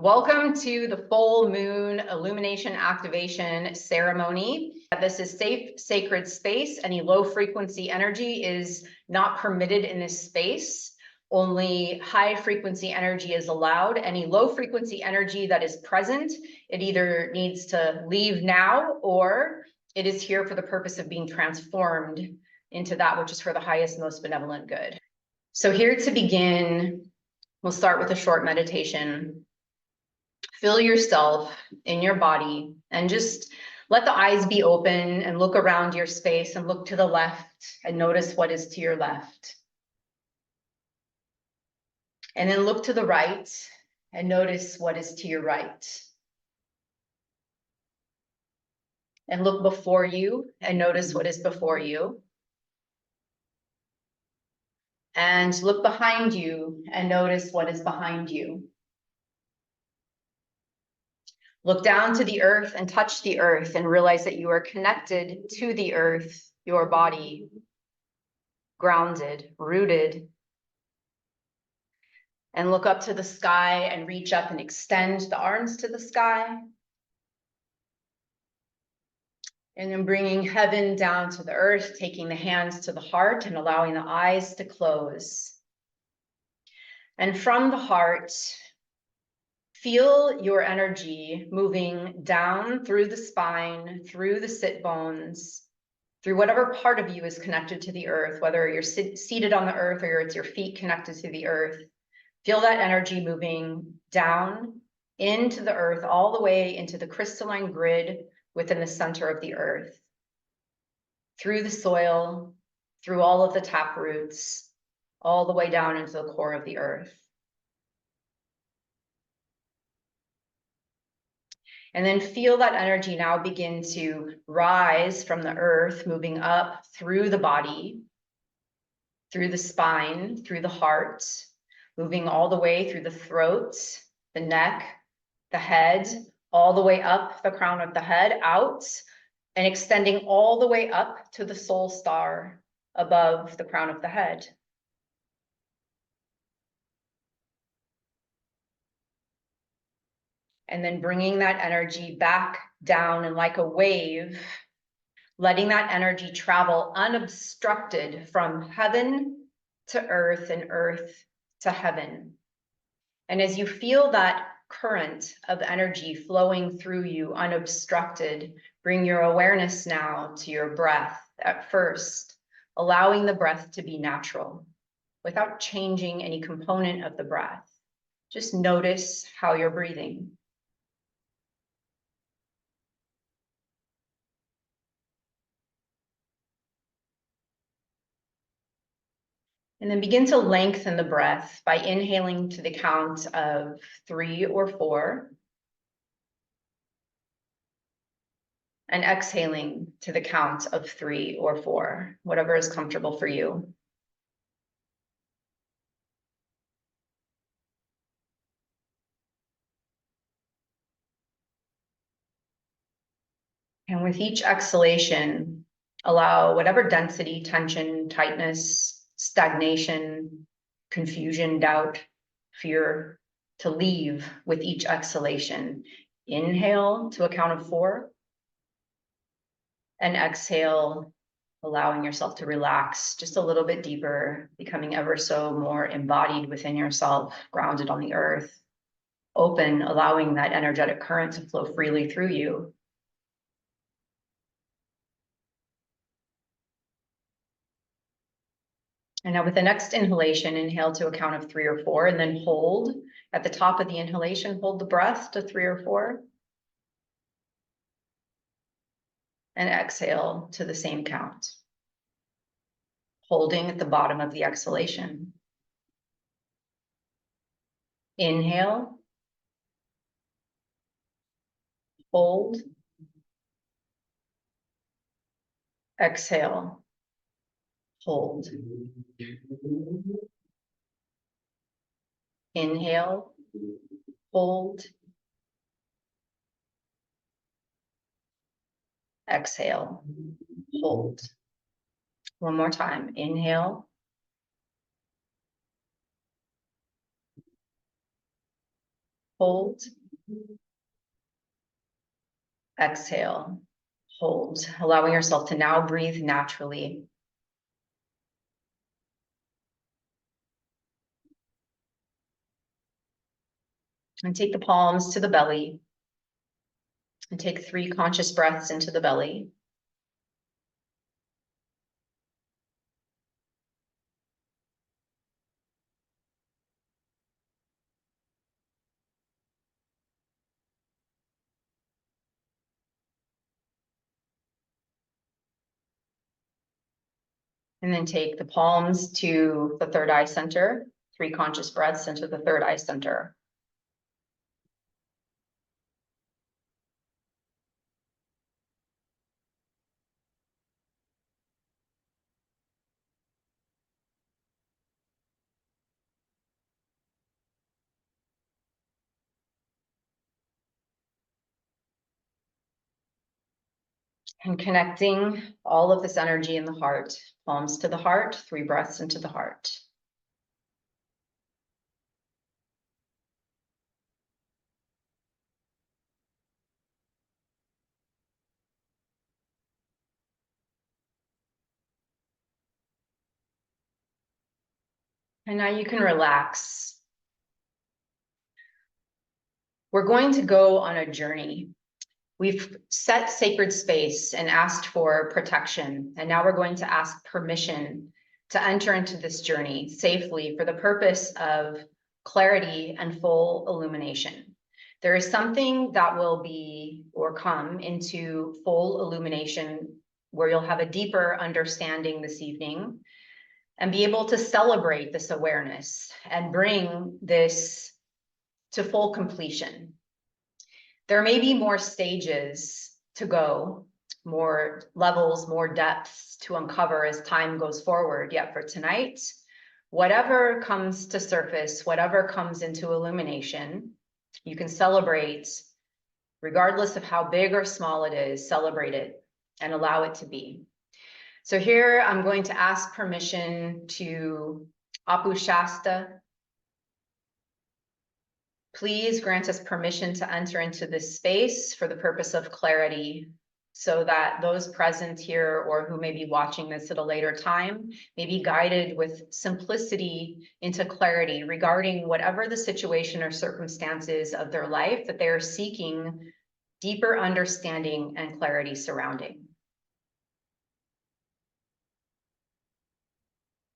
Welcome to the full moon illumination activation ceremony. This is safe, sacred space. Any low frequency energy is not permitted in this space. Only high frequency energy is allowed. Any low frequency energy that is present, it either needs to leave now or it is here for the purpose of being transformed into that which is for the highest, most benevolent good. So here to begin, we'll start with a short meditation. Feel yourself in your body and just let the eyes be open and look around your space and look to the left and notice what is to your left. And then look to the right and notice what is to your right. And look before you and notice what is before you. And look behind you and notice what is behind you. Look down to the earth and touch the earth and realize that you are connected to the earth, your body, grounded, rooted. And look up to the sky and reach up and extend the arms to the sky. And then bringing heaven down to the earth, taking the hands to the heart and allowing the eyes to close. And from the heart, feel your energy moving down through the spine, through the sit bones, through whatever part of you is connected to the earth, whether you're seated on the earth or it's your feet connected to the earth. Feel that energy moving down into the earth, all the way into the crystalline grid within the center of the earth, through the soil, through all of the tap roots, all the way down into the core of the earth. And then feel that energy now begin to rise from the earth, moving up through the body, through the spine, through the heart, moving all the way through the throat, the neck, the head, all the way up the crown of the head, out, and extending all the way up to the soul star above the crown of the head. And then bringing that energy back down and like a wave, letting that energy travel unobstructed from heaven to earth and earth to heaven. And as you feel that current of energy flowing through you unobstructed, bring your awareness now to your breath at first, allowing the breath to be natural without changing any component of the breath. Just notice how you're breathing. And then begin to lengthen the breath by inhaling to the count of 3 or 4. And exhaling to the count of 3 or 4, whatever is comfortable for you. And with each exhalation, allow whatever density, tension, tightness, stagnation, confusion, doubt, fear to leave with each exhalation. Inhale to a count of 4. And exhale, allowing yourself to relax just a little bit deeper, becoming ever so more embodied within yourself, grounded on the earth, open, allowing that energetic current to flow freely through you. And now with the next inhalation, inhale to a count of 3 or 4, and then hold. At the top of the inhalation, hold the breath to 3 or 4. And exhale to the same count. Holding at the bottom of the exhalation. Inhale. Hold. Exhale. Hold. Inhale. Hold. Exhale. Hold. One more time. Inhale. hold, exhale, hold, allowing yourself to now breathe naturally. And take the palms to the belly. And take 3 conscious breaths into the belly. And then take the palms to the third eye center, 3 conscious breaths into the third eye center. And connecting all of this energy in the heart, palms to the heart, 3 breaths into the heart. And now you can relax. We're going to go on a journey. We've set sacred space and asked for protection, and now we're going to ask permission to enter into this journey safely for the purpose of clarity and full illumination. There is something that will be or come into full illumination where you'll have a deeper understanding this evening and be able to celebrate this awareness and bring this to full completion. There may be more stages to go, more levels, more depths to uncover as time goes forward. Yet for tonight, whatever comes to surface, whatever comes into illumination, you can celebrate, regardless of how big or small it is, celebrate it and allow it to be. So here I'm going to ask permission to Apu Shasta. Please grant us permission to enter into this space for the purpose of clarity, so that those present here or who may be watching this at a later time may be guided with simplicity into clarity regarding whatever the situation or circumstances of their life that they are seeking deeper understanding and clarity surrounding.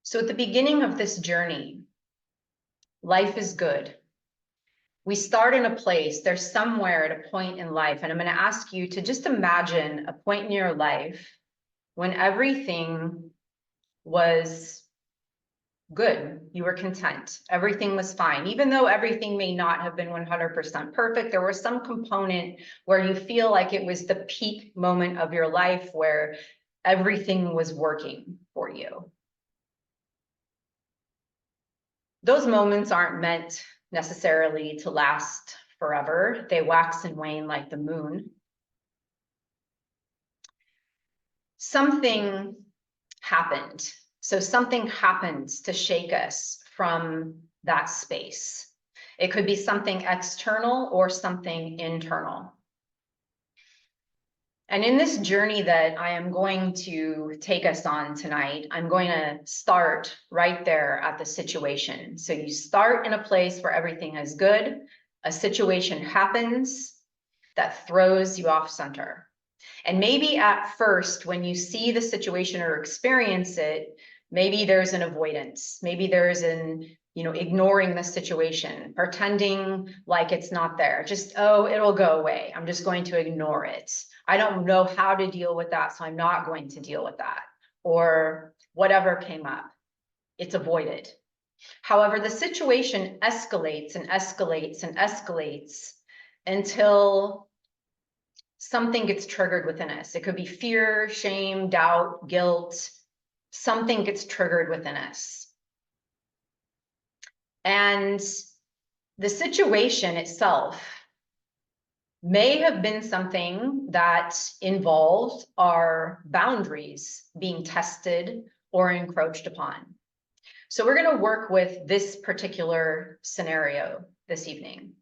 So at the beginning of this journey, life is good. We start in a place, there's somewhere at a point in life, and I'm going to ask you to just imagine a point in your life when everything was good, you were content, everything was fine. Even though everything may not have been 100% perfect, there was some component where you feel like it was the peak moment of your life where everything was working for you. Those moments aren't meant necessarily to last forever. They wax and wane like the moon. Something happened. So something happens to shake us from that space. It could be something external or something internal. And in this journey that I am going to take us on tonight, I'm going to start right there at the situation. So you start in a place where everything is good, a situation happens that throws you off center. And maybe at first, when you see the situation or experience it, maybe there's an avoidance, maybe there's an ignoring the situation, pretending like it's not there. Just, oh, it'll go away. I'm just going to ignore it. I don't know how to deal with that, so I'm not going to deal with that. Or whatever came up, it's avoided. However, the situation escalates and escalates and escalates until something gets triggered within us. It could be fear, shame, doubt, guilt. Something gets triggered within us. And the situation itself may have been something that involved our boundaries being tested or encroached upon. So we're going to work with this particular scenario this evening.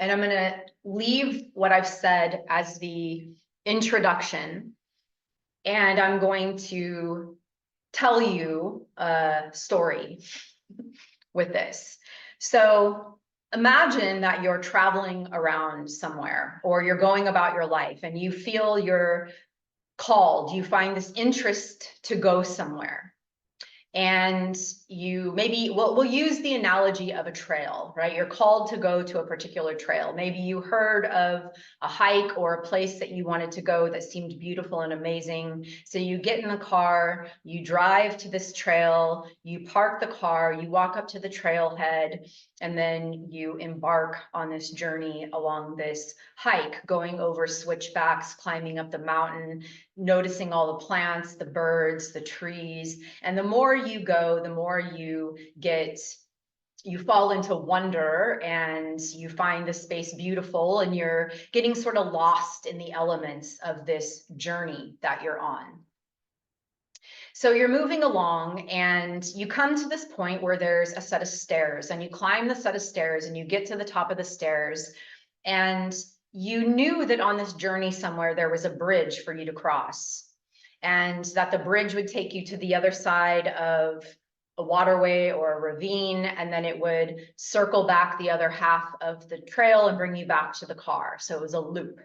And I'm going to leave what I've said as the introduction, and I'm going to tell you a story with this. So imagine that you're traveling around somewhere, or you're going about your life and you feel you're called, you find this interest to go somewhere. And you maybe, we'll use the analogy of a trail, right? You're called to go to a particular trail. Maybe you heard of a hike or a place that you wanted to go that seemed beautiful and amazing. So you get in the car, you drive to this trail, you park the car, you walk up to the trailhead, and then you embark on this journey along this hike, going over switchbacks, climbing up the mountain, noticing all the plants, the birds, the trees. And the more you go, the more you fall into wonder, and you find the space beautiful, and you're getting sort of lost in the elements of this journey that you're on. So you're moving along and you come to this point where there's a set of stairs, and you climb the set of stairs and you get to the top of the stairs, and you knew that on this journey somewhere there was a bridge for you to cross, and that the bridge would take you to the other side of a waterway or a ravine, and then it would circle back the other half of the trail and bring you back to the car. So it was a loop.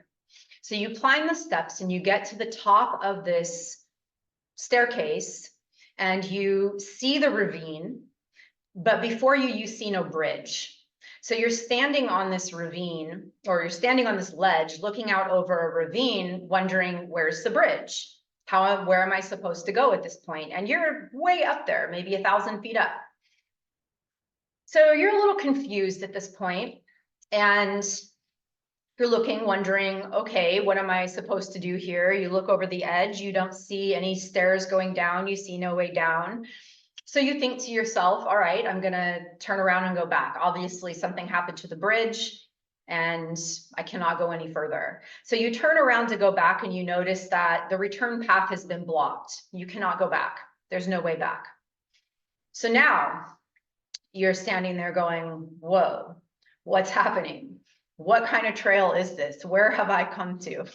So you climb the steps and you get to the top of this staircase and you see the ravine, but before you, you see no bridge. So you're standing on this ravine, or you're standing on this ledge, looking out over a ravine, wondering, where's the bridge? Where am I supposed to go at this point? And you're way up there, maybe 1,000 feet up. So you're a little confused at this point, and you're looking, wondering, okay, what am I supposed to do here? You look over the edge, you don't see any stairs going down, you see no way down. So you think to yourself, all right, I'm gonna turn around and go back. Obviously something happened to the bridge and I cannot go any further. So you turn around to go back and you notice that the return path has been blocked. You cannot go back. There's no way back. So now you're standing there going, whoa, what's happening? What kind of trail is this? Where have I come to?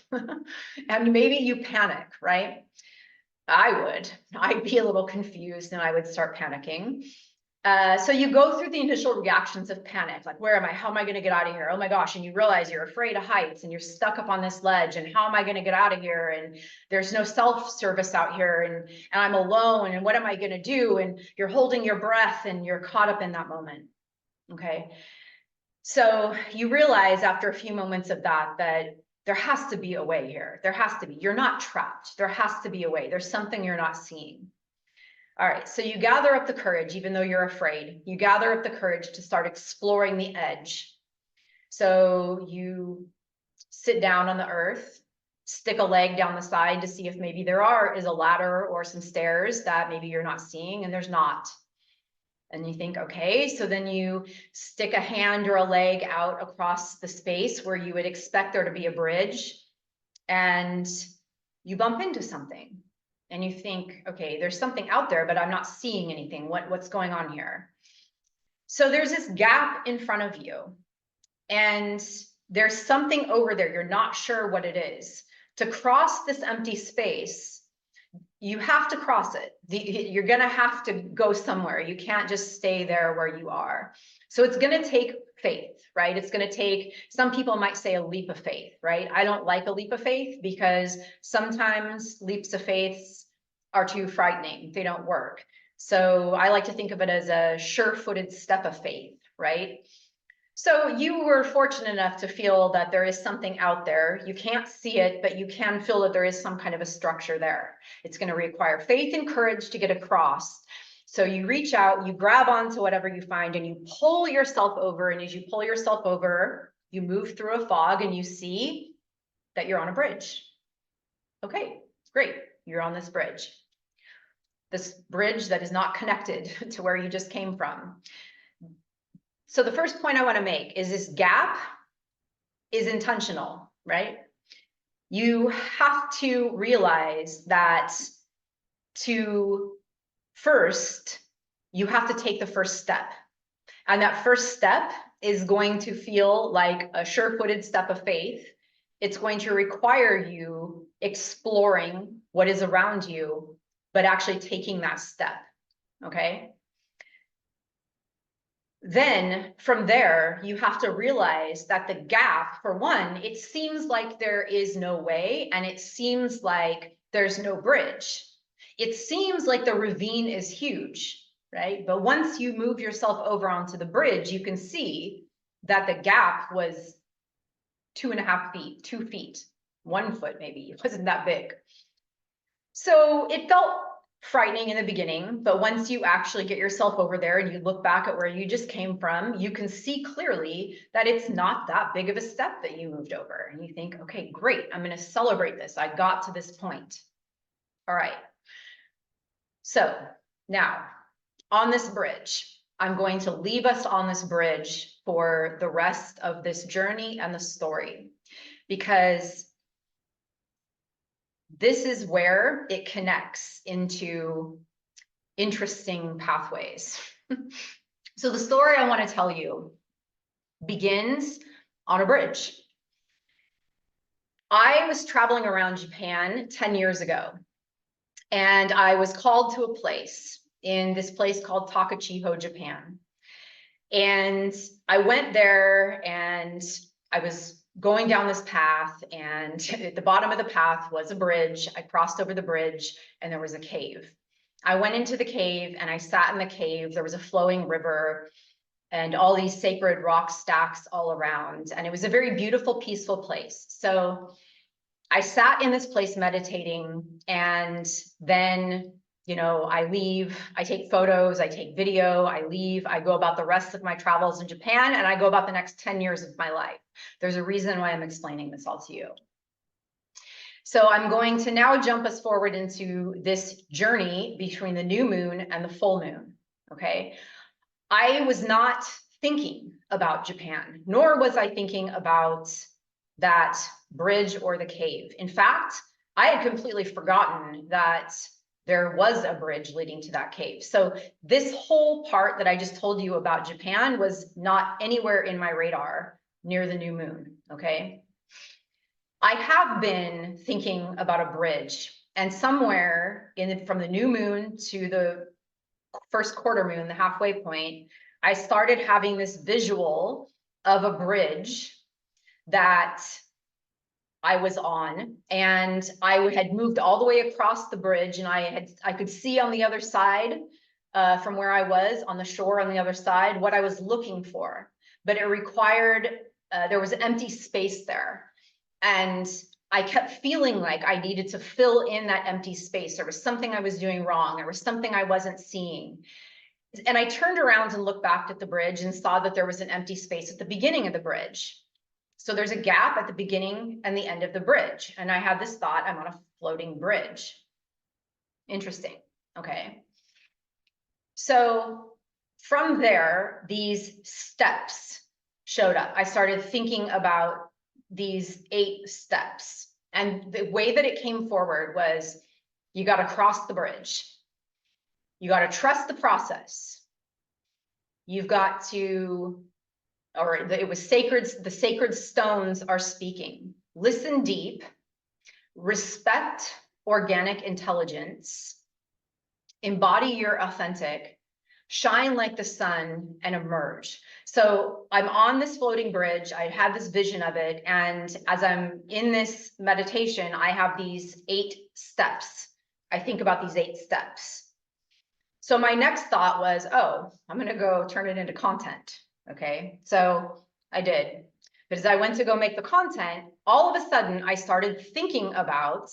And maybe you panic, right? I'd be a little confused and I would start panicking. So you go through the initial reactions of panic, like, where am I? How am I going to get out of here? Oh my gosh. And you realize you're afraid of heights and you're stuck up on this ledge. And how am I going to get out of here? And there's no self-service out here. And I'm alone. And what am I going to do? And you're holding your breath and you're caught up in that moment. Okay. So you realize after a few moments of that there has to be a way here. There has to be. You're not trapped. There has to be a way. There's something you're not seeing. All right, so you gather up the courage, even though you're afraid. You gather up the courage to start exploring the edge. So you sit down on the earth, stick a leg down the side to see if maybe there is a ladder or some stairs that maybe you're not seeing, and there's not. And you think, okay, so then you stick a hand or a leg out across the space where you would expect there to be a bridge, and you bump into something. And you think, okay, there's something out there, but I'm not seeing anything. What's going on here? So there's this gap in front of you, and there's something over there. You're not sure what it is. To cross this empty space, you have to cross it. You're going to have to go somewhere. You can't just stay there where you are. So it's going to take faith, right? It's going to take, some people might say, a leap of faith, right? I don't like a leap of faith because sometimes leaps of faith are too frightening. They don't work. So I like to think of it as a sure-footed step of faith, right? So you were fortunate enough to feel that there is something out there. You can't see it, but you can feel that there is some kind of a structure there. It's going to require faith and courage to get across. So you reach out, you grab onto whatever you find, and you pull yourself over. And as you pull yourself over, you move through a fog and you see that you're on a bridge. Okay, great. You're on this bridge. This bridge that is not connected to where you just came from. So the first point I want to make is this gap is intentional, right? You have to realize that you have to take the first step. And that first step is going to feel like a sure-footed step of faith. It's going to require you exploring what is around you, but actually taking that step, okay? Then from there, you have to realize that the gap, for one, it seems like there is no way, and it seems like there's no bridge. It seems like the ravine is huge, right? But once you move yourself over onto the bridge, you can see that the gap was 2.5 feet, 2 feet, 1 foot maybe. It wasn't that big. So it felt frightening in the beginning, but once you actually get yourself over there and you look back at where you just came from, you can see clearly that it's not that big of a step that you moved over. And you think, okay, great, I'm going to celebrate this. I got to this point. All right. So now on this bridge, I'm going to leave us on this bridge for the rest of this journey and the story, because this is where it connects into interesting pathways. So the story I want to tell you begins on a bridge. I was traveling around Japan 10 years ago, and I was called to a place in this place called Takachiho, Japan. And I went there and I was going down this path, and at the bottom of the path was a bridge. I crossed over the bridge and there was a cave. I went into the cave and I sat in the cave. There was a flowing river and all these sacred rock stacks all around. And it was a very beautiful, peaceful place. So I sat in this place meditating, and then, you know, I leave, I take photos, I take video, I leave, I go about the rest of my travels in Japan, and I go about the next 10 years of my life. There's a reason why I'm explaining this all to you. So I'm going to now jump us forward into this journey between the new moon and the full moon, okay? I was not thinking about Japan, nor was I thinking about that bridge or the cave. In fact, I had completely forgotten that there was a bridge leading to that cave. So this whole part that I just told you about Japan was not anywhere in my radar near the new moon, okay? I have been thinking about a bridge, and somewhere from the new moon to the first quarter moon, the halfway point, I started having this visual of a bridge that I was on, and I had moved all the way across the bridge, and I could see on the other side, from where I was on the shore on the other side, what I was looking for. But it required, there was an empty space there. And I kept feeling like I needed to fill in that empty space. There was something I was doing wrong. There was something I wasn't seeing. And I turned around and looked back at the bridge and saw that there was an empty space at the beginning of the bridge. So there's a gap at the beginning and the end of the bridge. And I had this thought, I'm on a floating bridge. Interesting. Okay. So from there, these steps showed up. I started thinking about these 8 steps. And the way that it came forward was, you got to cross the bridge. You got to trust the process. You've got to, it was sacred, the sacred stones are speaking. Listen deep, respect organic intelligence, embody your authentic, shine like the sun, and emerge. So I'm on this floating bridge. I had this vision of it. And as I'm in this meditation, I have these 8 steps. I think about these 8 steps. So my next thought was, oh, I'm going to go turn it into content. Okay. So I did. But as I went to go make the content, all of a sudden I started thinking about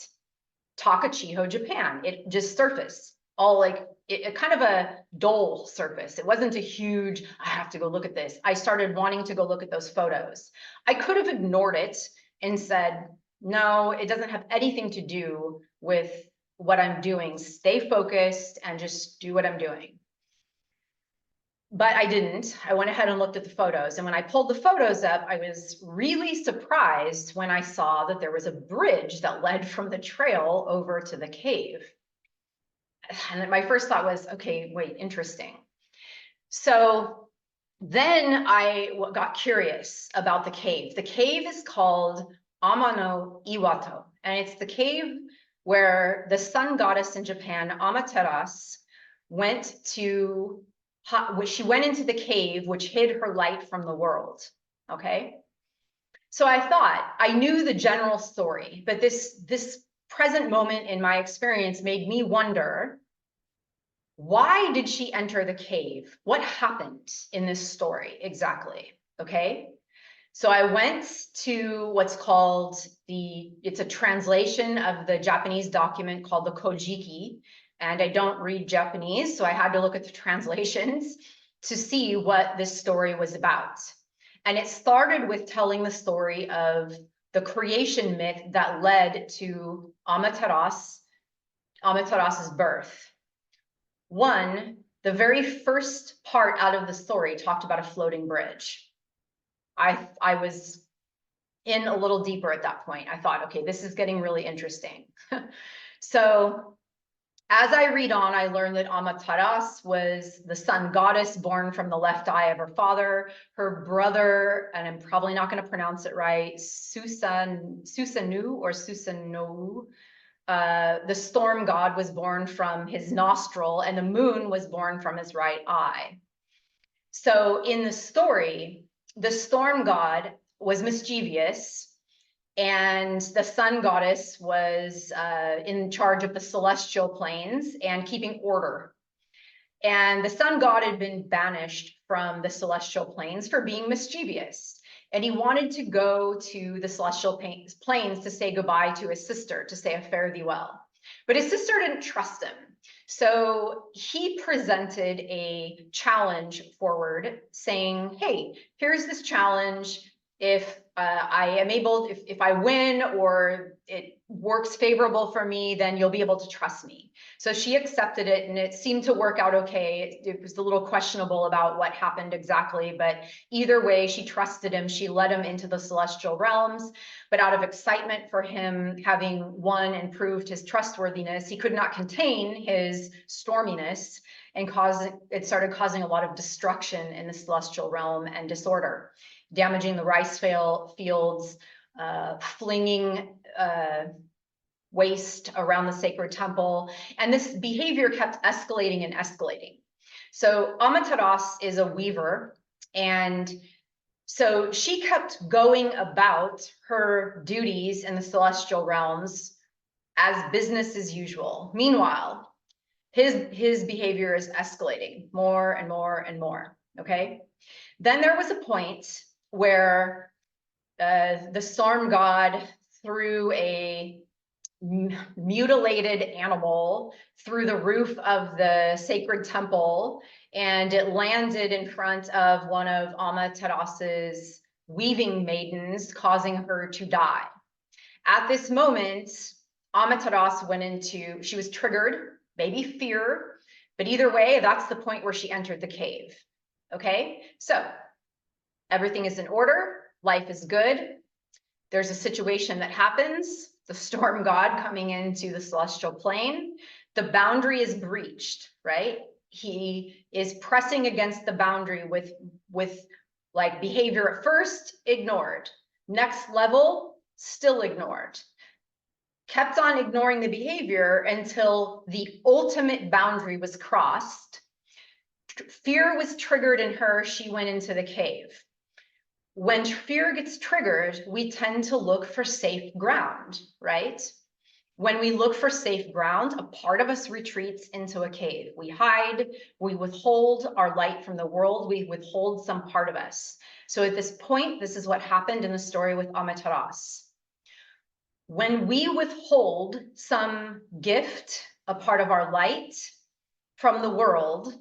Takachiho, Japan. It just surfaced. All like it kind of a dull surface. It wasn't a huge, I have to go look at this. I started wanting to go look at those photos. I could have ignored it and said, no, it doesn't have anything to do with what I'm doing. Stay focused and just do what I'm doing. But I didn't. I went ahead and looked at the photos. And when I pulled the photos up, I was really surprised when I saw that there was a bridge that led from the trail over to the cave. And my first thought was, okay, wait, interesting. So Then I got curious about the cave. The cave is called Amano Iwato, and it's the cave where the sun goddess in Japan, Amaterasu, went into the cave, which hid her light from the world. Okay. So I thought I knew the general story, but this present moment in my experience made me wonder, why did she enter the cave? What happened in this story exactly? Okay. So I went to what's called it's a translation of the Japanese document called the Kojiki. And I don't read Japanese, so I had to look at the translations to see what this story was about. And it started with telling the story of the creation myth that led to Amaterasu's birth. The very first part out of the story talked about a floating bridge. I was in a little deeper at that point. I thought, okay, this is getting really interesting. So as I read on, I learned that Amaterasu was the sun goddess born from the left eye of her father. Her brother, and I'm probably not going to pronounce it right, Susanu, the storm god, was born from his nostril, and the moon was born from his right eye. So in the story, the storm god was mischievous, and the sun goddess was in charge of the celestial planes and keeping order. And the sun god had been banished from the celestial planes for being mischievous. And he wanted to go to the celestial planes to say goodbye to his sister, to say a fare thee well. But his sister didn't trust him. So he presented a challenge forward saying, hey, here's this challenge. If if I win or it works favorable for me, then you'll be able to trust me. So she accepted it, and it seemed to work out okay. It was a little questionable about what happened exactly, but either way, she trusted him. She led him into the celestial realms, but out of excitement for him having won and proved his trustworthiness, he could not contain his storminess, and it started causing a lot of destruction in the celestial realm and disorder, damaging the rice fields, flinging waste around the sacred temple. And this behavior kept escalating and escalating. So Amaterasu is a weaver, and so she kept going about her duties in the celestial realms as business as usual. Meanwhile, his behavior is escalating more and more and more. Okay. Then there was a point where the storm god threw a mutilated animal through the roof of the sacred temple, and it landed in front of one of Amaterasu's weaving maidens, causing her to die. At this moment, Amaterasu she was triggered, maybe fear, but either way, that's the point where she entered the cave. Okay, so everything is in order, life is good. There's a situation that happens, the storm god coming into the celestial plane. The boundary is breached, right? He is pressing against the boundary with like behavior at first ignored, next level still ignored. Kept on ignoring the behavior until the ultimate boundary was crossed. Fear was triggered in her, she went into the cave. When fear gets triggered, we tend to look for safe ground, right? When we look for safe ground, a part of us retreats into a cave. We hide, we withhold our light from the world, we withhold some part of us. So at this point, this is what happened in the story with Amaterasu. When we withhold some gift, a part of our light from the world,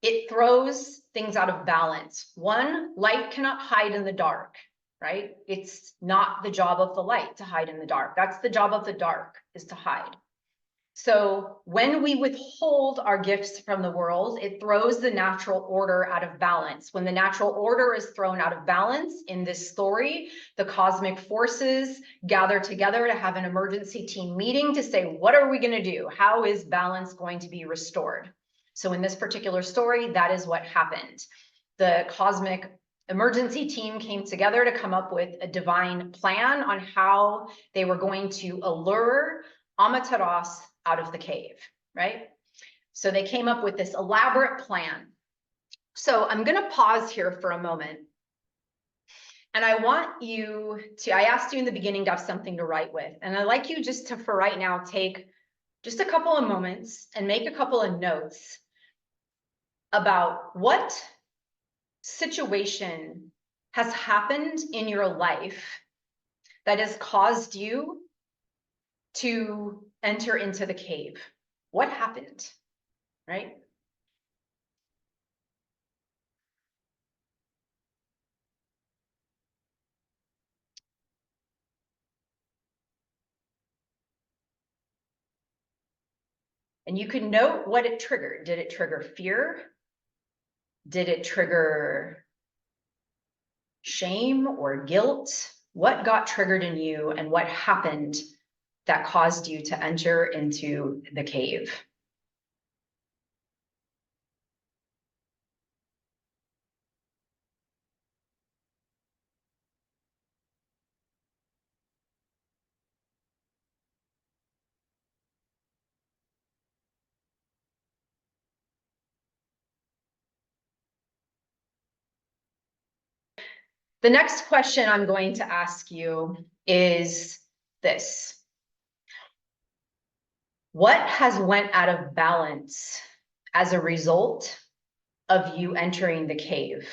it throws things out of balance. One, light cannot hide in the dark, right? It's not the job of the light to hide in the dark. That's the job of the dark, is to hide. So when we withhold our gifts from the world, it throws the natural order out of balance. When the natural order is thrown out of balance in this story, the cosmic forces gather together to have an emergency team meeting to say, what are we going to do? How is balance going to be restored? So in this particular story, that is what happened. the cosmic emergency team came together to come up with a divine plan on how they were going to allure Amaterasu out of the cave, right? So they came up with this elaborate plan. So I'm going to pause here for a moment. And I want you to, I asked you in the beginning to have something to write with. And I'd like you just to, for right now, take just a couple of moments and make a couple of notes about what situation has happened in your life that has caused you to enter into the cave. What happened, right? And you can note what it triggered. Did it trigger fear? Did it trigger shame or guilt? What got triggered in you and what happened that caused you to enter into the cave? The next question I'm going to ask you is this. What has went out of balance as a result of you entering the cave?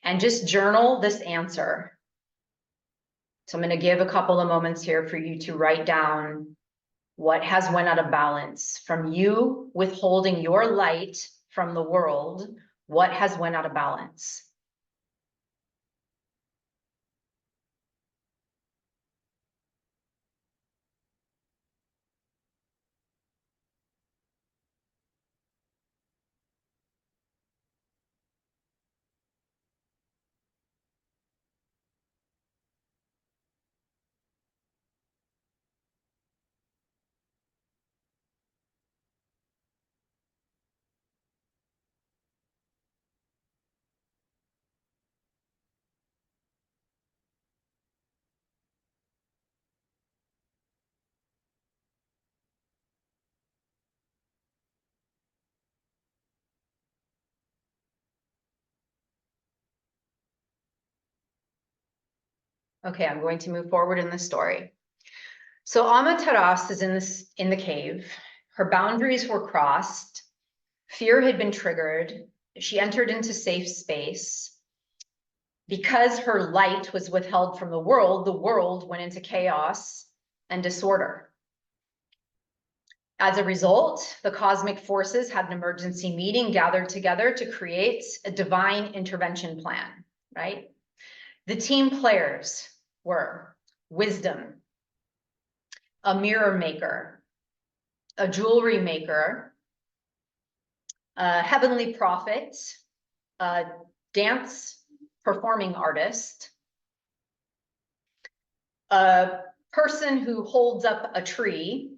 And just journal this answer. So I'm going to give a couple of moments here for you to write down what has went out of balance from you withholding your light from the world. What has went out of balance? Okay, I'm going to move forward in the story. So Amaterasu is in the cave. Her boundaries were crossed. Fear had been triggered. She entered into safe space. Because her light was withheld from the world went into chaos and disorder. As a result, the cosmic forces had an emergency meeting, gathered together to create a divine intervention plan, right? The team players were wisdom, a mirror maker, a jewelry maker, a heavenly prophet, a dance performing artist, a person who holds up a tree,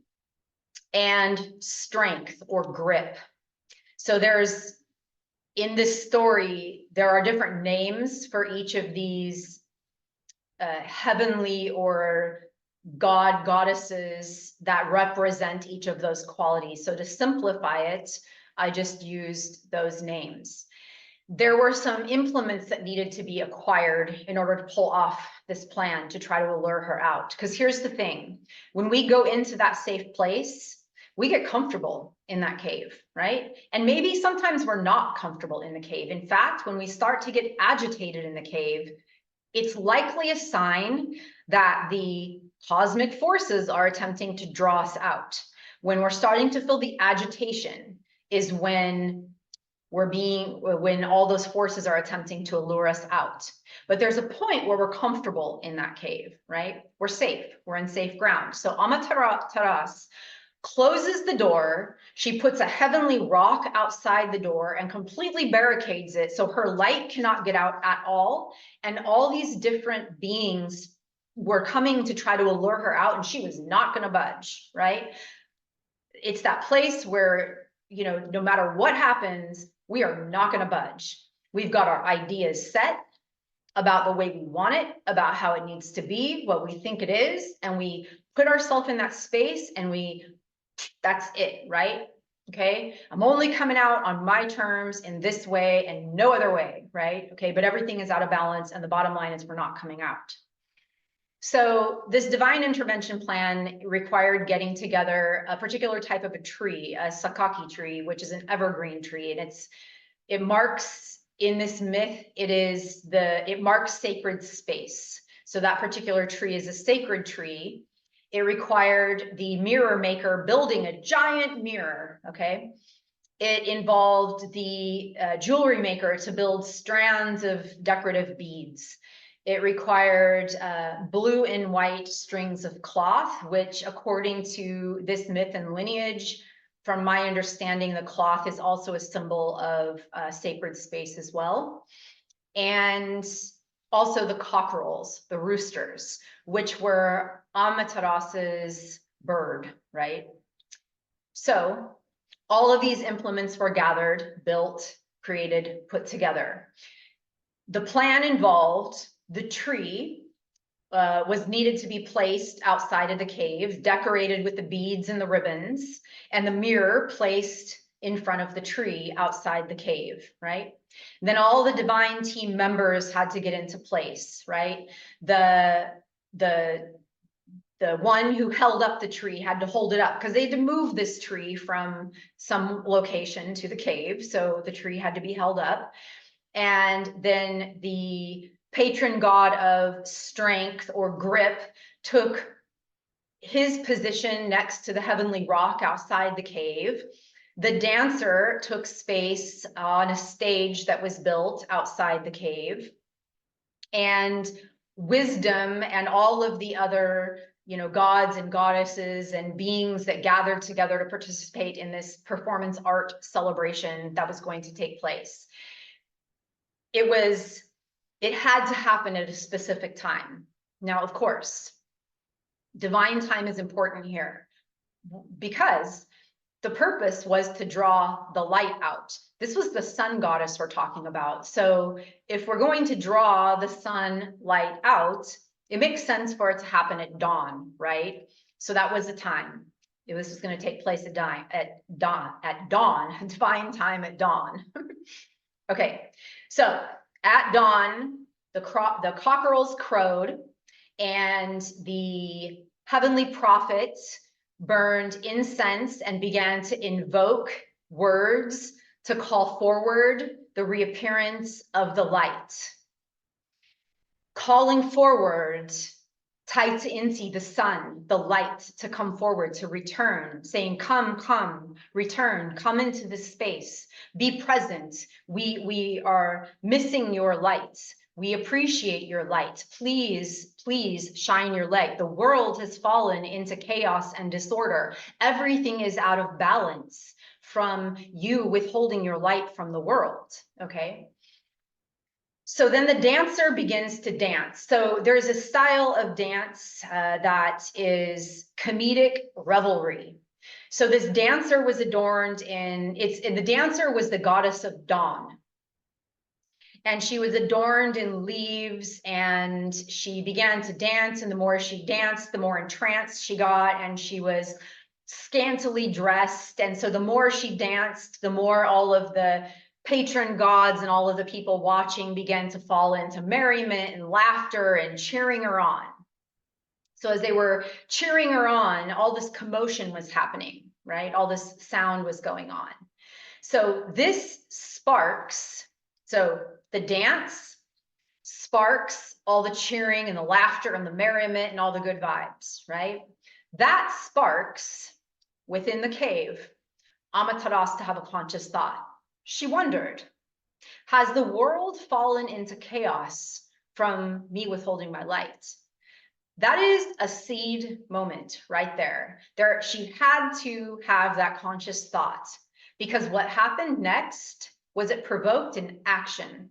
and strength or grip. So there's, in this story, there are different names for each of these heavenly or goddesses that represent each of those qualities. So to simplify it, I just used those names. There were some implements that needed to be acquired in order to pull off this plan to try to allure her out. Because here's the thing, when we go into that safe place, we get comfortable in that cave, right? And maybe sometimes we're not comfortable in the cave. In fact, when we start to get agitated in the cave, it's likely a sign that the cosmic forces are attempting to draw us out. When we're starting to feel the agitation is when all those forces are attempting to allure us out. But there's a point where we're comfortable in that cave, right? We're safe, we're in safe ground. So Amaterasu closes the door. She puts a heavenly rock outside the door and completely barricades it so her light cannot get out at all. And all these different beings were coming to try to allure her out, and she was not going to budge, right? It's that place where, you know, no matter what happens, We are not going to budge. We've got our ideas set about the way we want it, about how it needs to be, what we think it is, and we put ourselves in that space and that's it, right? Okay, I'm only coming out on my terms in this way and no other way, right? Okay, but everything is out of balance, and the bottom line is we're not coming out. So this divine intervention plan required getting together a particular type of a tree, a sakaki tree, which is an evergreen tree, and it marks, in this myth, it marks sacred space. So that particular tree is a sacred tree. It required the mirror maker building a giant mirror, okay? It involved the jewelry maker to build strands of decorative beads. It required blue and white strings of cloth, which, according to this myth and lineage, from my understanding, the cloth is also a symbol of sacred space as well. And also the cockerels, the roosters, which were Amateras's bird, right? So all of these implements were gathered, built, created, put together. The plan involved the tree was needed to be placed outside of the cave, decorated with the beads and the ribbons, and the mirror placed in front of the tree outside the cave, right? And then all the divine team members had to get into place, right? The one who held up the tree had to hold it up because they had to move this tree from some location to the cave. So the tree had to be held up. And then the patron god of strength or grip took his position next to the heavenly rock outside the cave. The dancer took space on a stage that was built outside the cave. And wisdom and all of the other, gods and goddesses and beings that gathered together to participate in this performance art celebration that was going to take place. It had to happen at a specific time. Now, of course, divine time is important here because the purpose was to draw the light out. This was the sun goddess we're talking about. So if we're going to draw the sun light out, it makes sense for it to happen at dawn, right? So that was the time. It was just going to take place at dawn, divine time at dawn. Okay, so at dawn, the cockerels crowed, and the heavenly prophet burned incense and began to invoke words to call forward the reappearance of the light. Calling forward Taita Inti, the sun, the light, to come forward, to return, saying, come, come, return, come into this space, be present. We are missing your light. We appreciate your light. Please, please shine your light. The world has fallen into chaos and disorder. Everything is out of balance from you withholding your light from the world, okay? So then the dancer begins to dance. So there's a style of dance that is comedic revelry. So this dancer was adorned the dancer was the goddess of dawn. And she was adorned in leaves, and she began to dance. And the more she danced, the more entranced she got, and she was scantily dressed. And so the more she danced, the more all of the patron gods and all of the people watching began to fall into merriment and laughter and cheering her on. So as they were cheering her on, all this commotion was happening, right? All this sound was going on. So this sparks, so the dance sparks all the cheering and the laughter and the merriment and all the good vibes, right? That sparks within the cave Amataras to have a conscious thought. She wondered, has the world fallen into chaos from me withholding my light? That is a seed moment right there. She had to have that conscious thought, because what happened next was it provoked an action.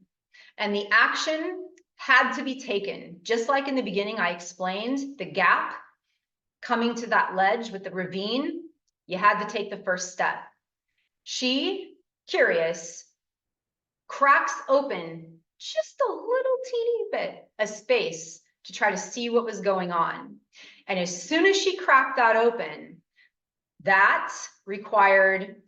And the action had to be taken. Just like in the beginning, I explained the gap coming to that ledge with the ravine, you had to take the first step. She, curious, cracks open just a little teeny bit of space to try to see what was going on. And as soon as she cracked that open, that required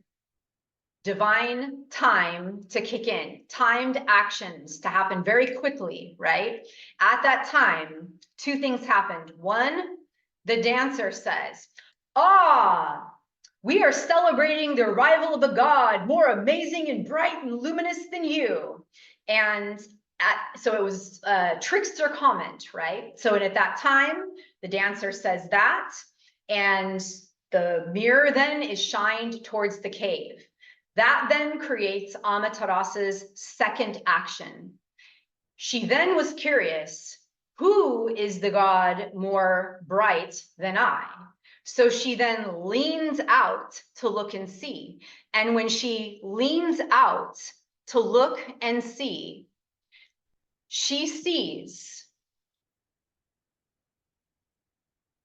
divine time to kick in, timed actions to happen very quickly, right? At that time, two things happened. One, the dancer says, "Ah, we are celebrating the arrival of a god more amazing and bright and luminous than you." And so it was a trickster comment, right? So at that time, the dancer says that, and the mirror then is shined towards the cave. That then creates Amateras's second action. She then was curious, who is the god more bright than I? So she then leans out to look and see. And when she leans out to look and see, she sees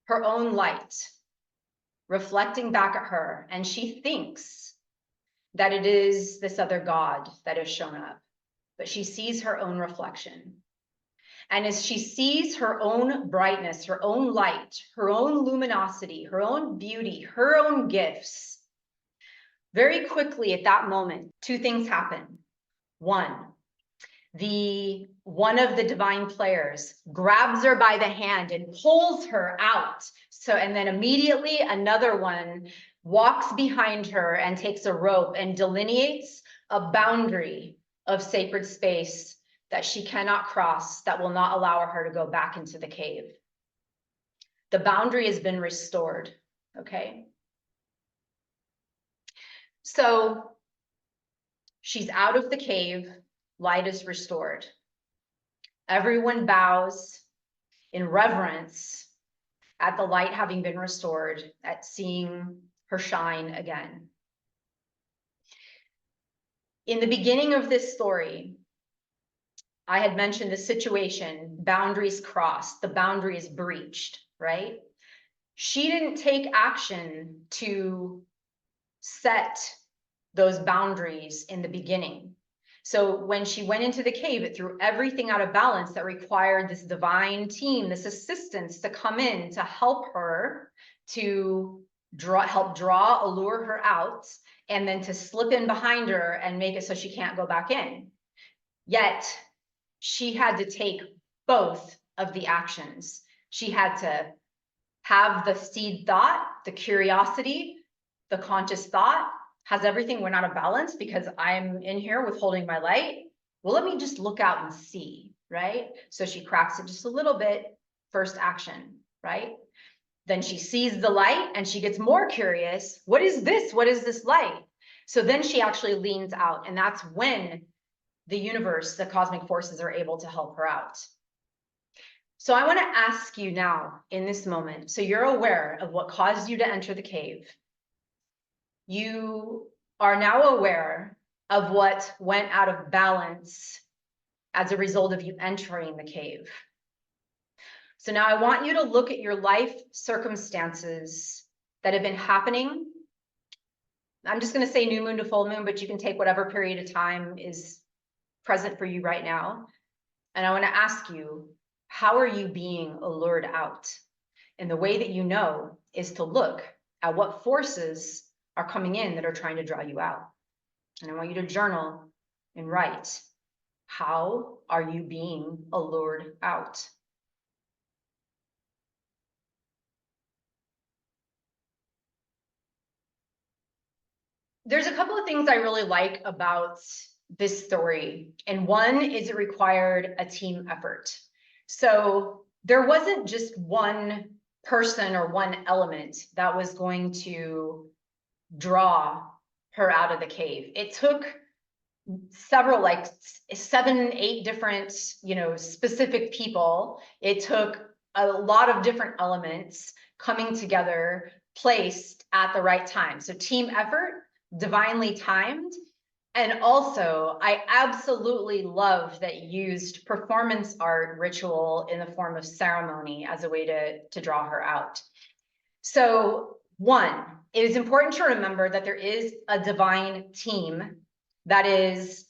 her own light reflecting back at her. And she thinks that it is this other god that has shown up, but she sees her own reflection. And as she sees her own brightness, her own light, her own luminosity, her own beauty, her own gifts, very quickly at that moment, two things happen. One of the divine players grabs her by the hand and pulls her out. So, and then immediately another one walks behind her and takes a rope and delineates a boundary of sacred space that she cannot cross, that will not allow her to go back into the cave. The boundary has been restored, okay? So she's out of the cave, light is restored. Everyone bows in reverence at the light having been restored, at seeing her shine again. In the beginning of this story, I had mentioned the situation, boundaries crossed, the boundary is breached, right? She didn't take action to set those boundaries in the beginning. So when she went into the cave, it threw everything out of balance that required this divine team, this assistance to come in to help her to allure her out, and then to slip in behind her and make it so she can't go back in. Yet she had to take both of the actions. She had to have the seed thought, the curiosity, the conscious thought. Has everything went out of balance because I'm in here withholding my light? Well, let me just look out and see, right? So she cracks it just a little bit, first action, right? Then she sees the light and she gets more curious. What is this? What is this light? So then she actually leans out, and that's when the universe, the cosmic forces, are able to help her out. So I want to ask you now in this moment, so you're aware of what caused you to enter the cave. You are now aware of what went out of balance as a result of you entering the cave. So now I want you to look at your life circumstances that have been happening. I'm just going to say new moon to full moon, but you can take whatever period of time is present for you right now. And I want to ask you, how are you being allured out? And the way that you know is to look at what forces are coming in that are trying to draw you out. And I want you to journal and write, how are you being allured out? There's a couple of things I really like about this story. And one is it required a team effort. So there wasn't just one person or one element that was going to draw her out of the cave. It took several, like 7, 8 different, specific people. It took a lot of different elements coming together, placed at the right time. So team effort, divinely timed. And also, I absolutely love that you used performance art ritual in the form of ceremony as a way to draw her out. So one, it is important to remember that there is a divine team that is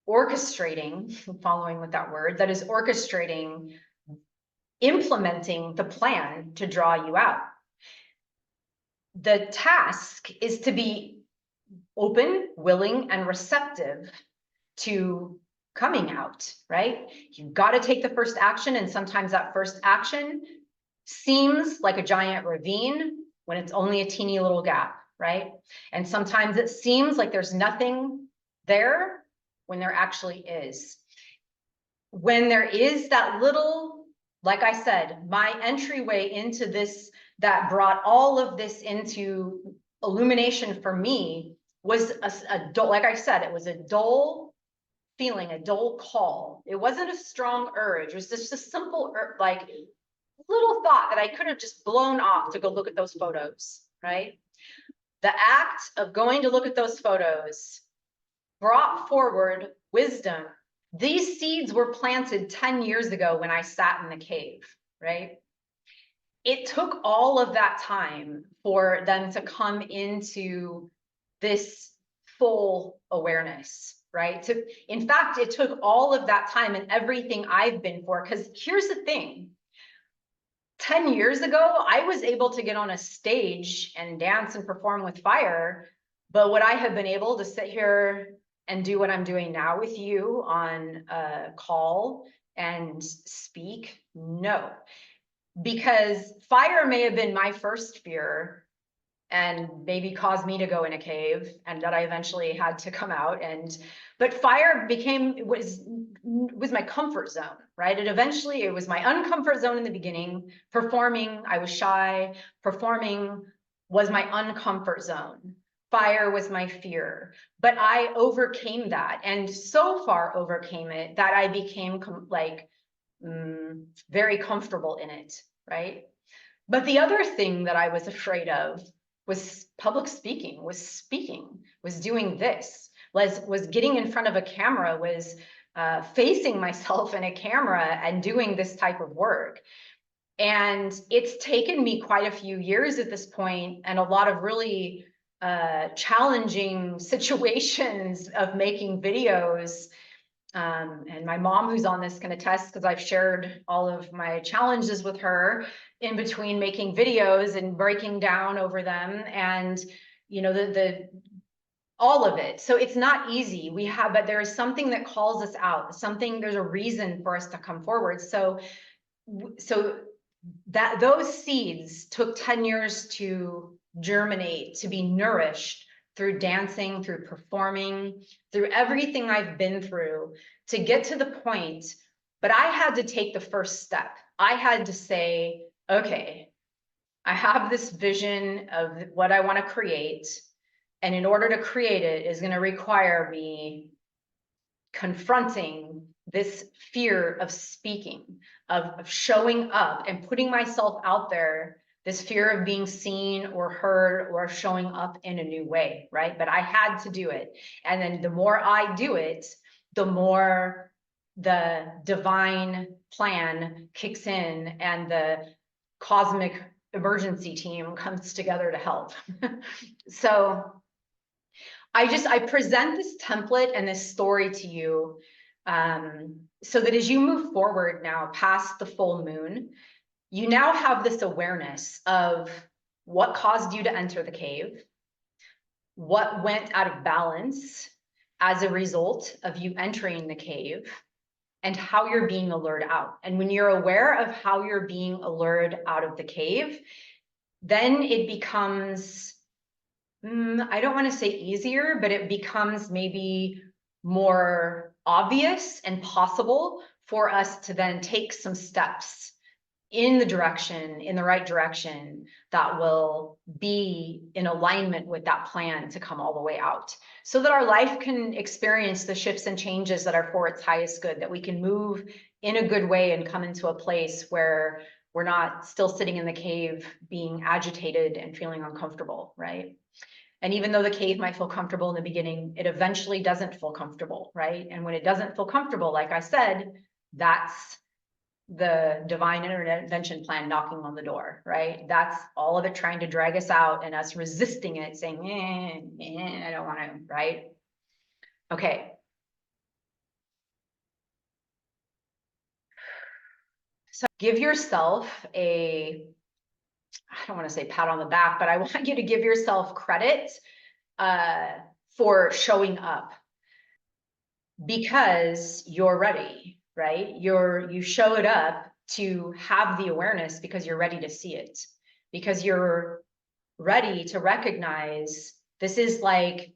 orchestrating, following with that word, that is orchestrating, implementing the plan to draw you out. The task is to be open, willing, and receptive to coming out, right? You've got to take the first action, and sometimes that first action seems like a giant ravine when it's only a teeny little gap, right? And sometimes it seems like there's nothing there when there actually is. When there is that little, like I said, my entryway into this, that brought all of this into illumination for me, was a dull, like I said, it was a dull feeling, a dull call. It wasn't a strong urge. It was just a simple, like, little thought that I could have just blown off to go look at those photos, right? The act of going to look at those photos brought forward wisdom. These seeds were planted 10 years ago when I sat in the cave, right? It took all of that time for them to come into this full awareness, right? In fact, it took all of that time and everything I've been for, because here's the thing. 10 years ago, I was able to get on a stage and dance and perform with fire, but would I have been able to sit here and do what I'm doing now with you on a call and speak? No, because fire may have been my first fear and maybe caused me to go in a cave, and that I eventually had to come out. But fire was my comfort zone, right? It was my uncomfort zone in the beginning. Performing, I was shy. Performing was my uncomfort zone. Fire was my fear, but I overcame that, and so far overcame it that I became very comfortable in it, right? But the other thing that I was afraid of was public speaking, was doing this, was getting in front of a camera, was facing myself in a camera and doing this type of work. And it's taken me quite a few years at this point, and a lot of really challenging situations of making videos. And my mom, who's on this, can attest, because I've shared all of my challenges with her in between making videos and breaking down over them, and you know, all of it. So it's not easy. But there is something that calls us out. There's a reason for us to come forward. So that those seeds took 10 years to germinate, to be nourished through dancing, through performing, through everything I've been through to get to the point. But I had to take the first step. I had to say, okay, I have this vision of what I want to create. And in order to create it is going to require me confronting this fear of speaking, of showing up and putting myself out there, this fear of being seen or heard or showing up in a new way, right? But I had to do it. And then the more I do it, the more the divine plan kicks in and the cosmic emergency team comes together to help. So I present this template and this story to you so that as you move forward now past the full moon, you now have this awareness of what caused you to enter the cave, what went out of balance as a result of you entering the cave, and how you're being allured out. And when you're aware of how you're being allured out of the cave, then it becomes, I don't want to say easier, but it becomes maybe more obvious and possible for us to then take some steps in the right direction that will be in alignment with that plan to come all the way out, so that our life can experience the shifts and changes that are for its highest good, that we can move in a good way and come into a place where we're not still sitting in the cave being agitated and feeling uncomfortable, right? And even though the cave might feel comfortable in the beginning, it eventually doesn't feel comfortable, right? And when it doesn't feel comfortable, like I said, that's the divine intervention plan knocking on the door, right? That's all of it trying to drag us out and us resisting it, saying, I don't want to, right? Okay. So give yourself a, I don't want to say pat on the back, but I want you to give yourself credit for showing up, because you're ready, right? You showed up to have the awareness because you're ready to see it, because you're ready to recognize this is like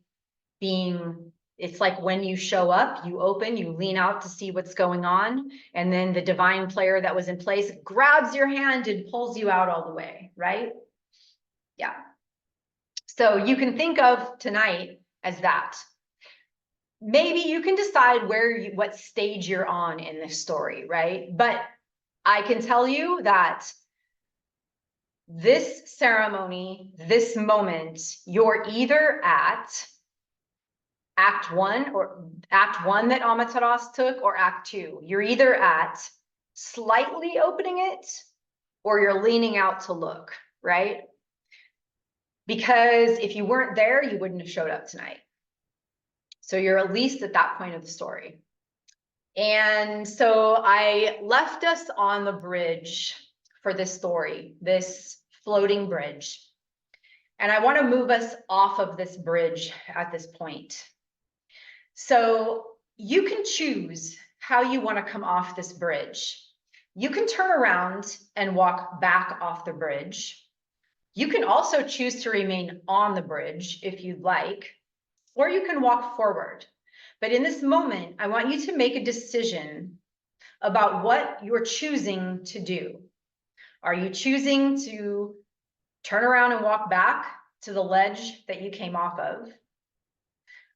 being, it's like when you show up, you open, you lean out to see what's going on, and then the divine player that was in place grabs your hand and pulls you out all the way, right? Yeah. So you can think of tonight as that. Maybe you can decide what stage you're on in this story, right? But I can tell you that this ceremony, this moment, you're either at Act 1 that Amataras took, or Act 2. You're either at slightly opening it or you're leaning out to look, right? Because if you weren't there, you wouldn't have showed up tonight. So you're at least at that point of the story. And so I left us on the bridge for this story, this floating bridge. And I want to move us off of this bridge at this point. So you can choose how you want to come off this bridge. You can turn around and walk back off the bridge. You can also choose to remain on the bridge if you'd like, or you can walk forward. But in this moment, I want you to make a decision about what you're choosing to do. Are you choosing to turn around and walk back to the ledge that you came off of?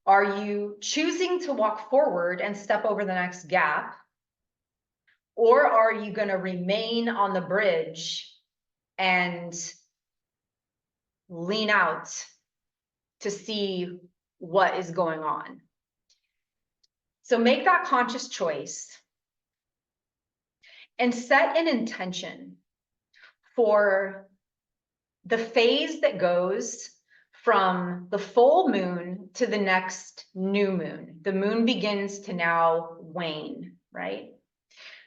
Are you choosing to walk forward and step over the next gap? Or are you going to remain on the bridge and lean out to see what is going on? So make that conscious choice and set an intention for the phase that goes from the full moon to the next new moon. The moon begins to now wane, right?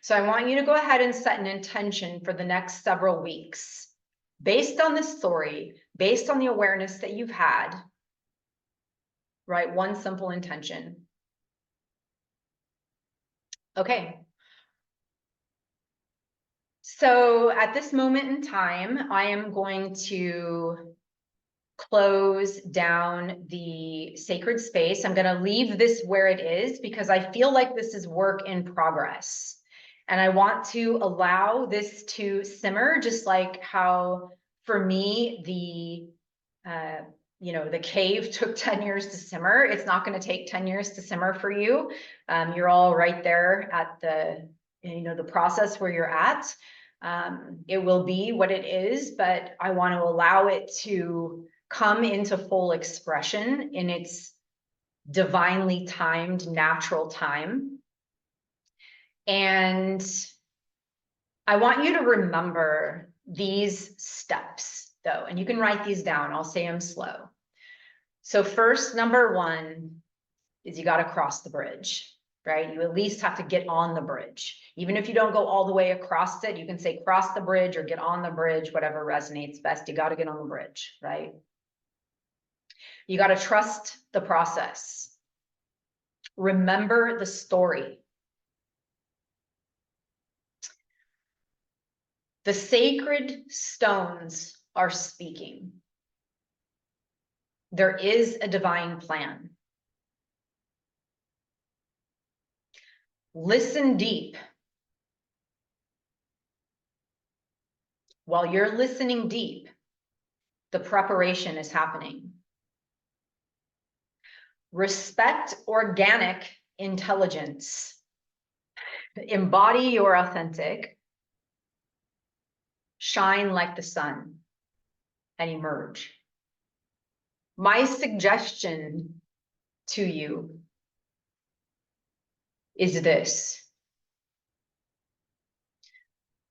So I want you to go ahead and set an intention for the next several weeks based on this story, based on the awareness that you've had, right? One simple intention. Okay. So at this moment in time, I am going to close down the sacred space. I'm going to leave this where it is because I feel like this is work in progress. And I want to allow this to simmer, just like how for me, the cave took 10 years to simmer. It's not going to take 10 years to simmer for you. You're all right there at the process where you're at. It will be what it is, but I want to allow it to come into full expression in its divinely timed, natural time. And I want you to remember these steps, though, and you can write these down. I'll say them slow. So first, number 1 is you got to cross the bridge, right? You at least have to get on the bridge. Even if you don't go all the way across it, you can say cross the bridge or get on the bridge, whatever resonates best. You got to get on the bridge, right? You got to trust the process. Remember the story. The sacred stones are speaking. There is a divine plan. Listen deep. While you're listening deep, the preparation is happening. Respect organic intelligence. Embody your authentic. Shine like the sun and emerge. My suggestion to you is this.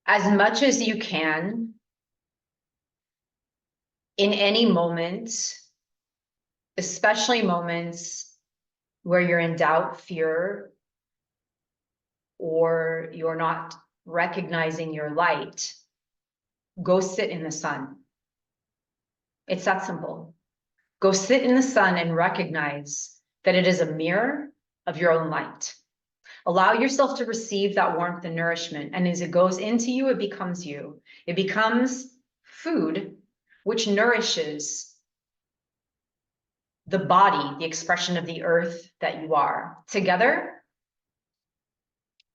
As much as you can, in any moment, especially moments where you're in doubt, fear, or you're not recognizing your light, go sit in the sun. It's that simple. Go sit in the sun and recognize that it is a mirror of your own light. Allow yourself to receive that warmth and nourishment. And as it goes into you, it becomes you. It becomes food, which nourishes the body, the expression of the earth that you are. Together,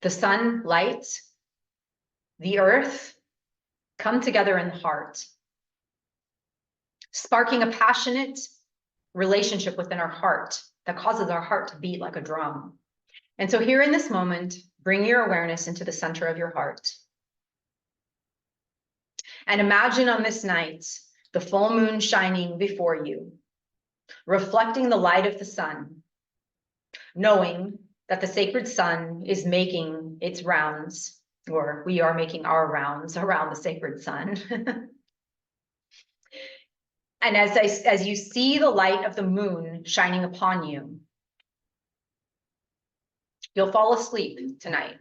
the sun, light, the earth come together in the heart, sparking a passionate relationship within our heart that causes our heart to beat like a drum. And so here in this moment, bring your awareness into the center of your heart. And imagine on this night, the full moon shining before you, reflecting the light of the sun, knowing that the sacred sun is making its rounds, or we are making our rounds around the sacred sun. And as you see the light of the moon shining upon you, you'll fall asleep tonight.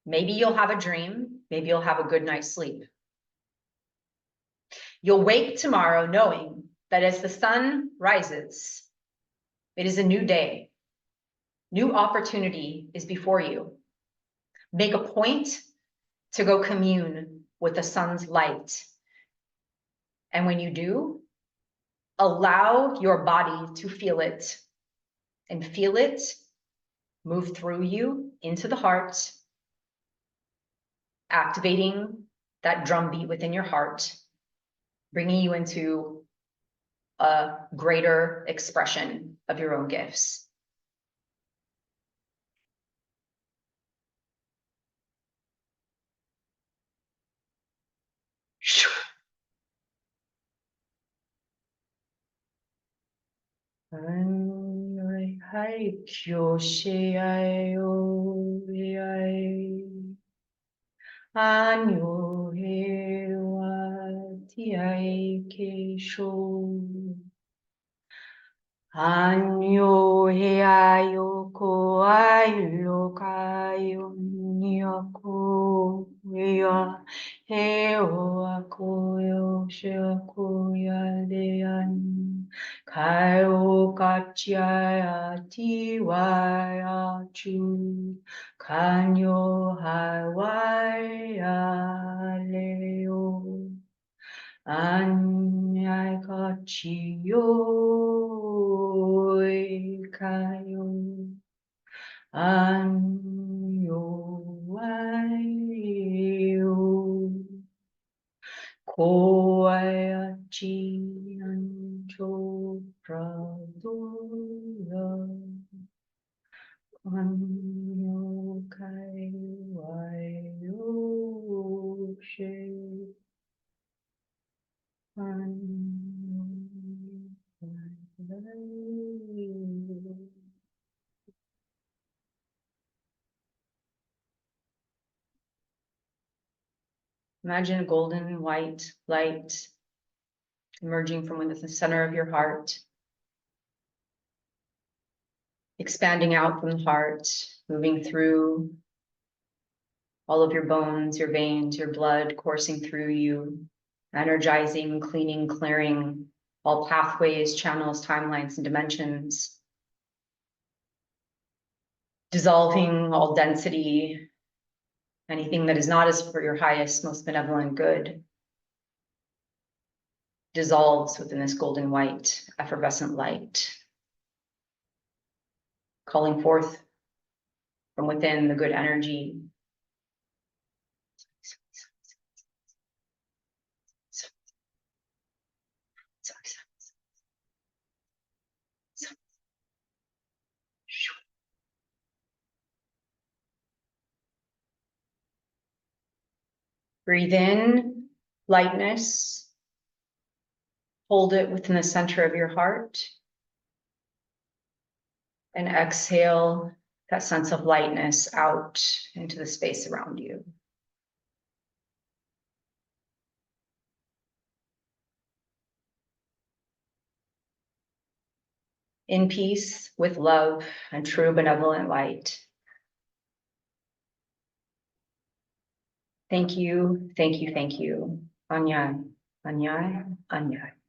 Maybe you'll have a dream. Maybe you'll have a good night's sleep. You'll wake tomorrow knowing that as the sun rises, it is a new day. New opportunity is before you. Make a point to go commune with the sun's light. And when you do, allow your body to feel it, and feel it move through you into the heart, activating that drumbeat within your heart, bringing you into a greater expression of your own gifts. Anyo hewa tiai keisho. Anyo heayo ko ailo kayo nyako ya heo akoyo shako ya lean kayo kachia tiwa chu kanyo hawai leo. Anyai kachiyo kayo anyo ayo koachi ancho pradora anyo kayo ayo she. Imagine a golden white light emerging from within the center of your heart, expanding out from the heart, moving through all of your bones, your veins, your blood coursing through you, energizing, cleaning, clearing all pathways, channels, timelines, and dimensions, dissolving all density, anything that is not as for your highest, most benevolent good, dissolves within this golden white, effervescent light, calling forth from within the good energy. Breathe in lightness. Hold it within the center of your heart. And exhale that sense of lightness out into the space around you. In peace with love and true benevolent light. Thank you, thank you, thank you. Anyai, anyai, anyai.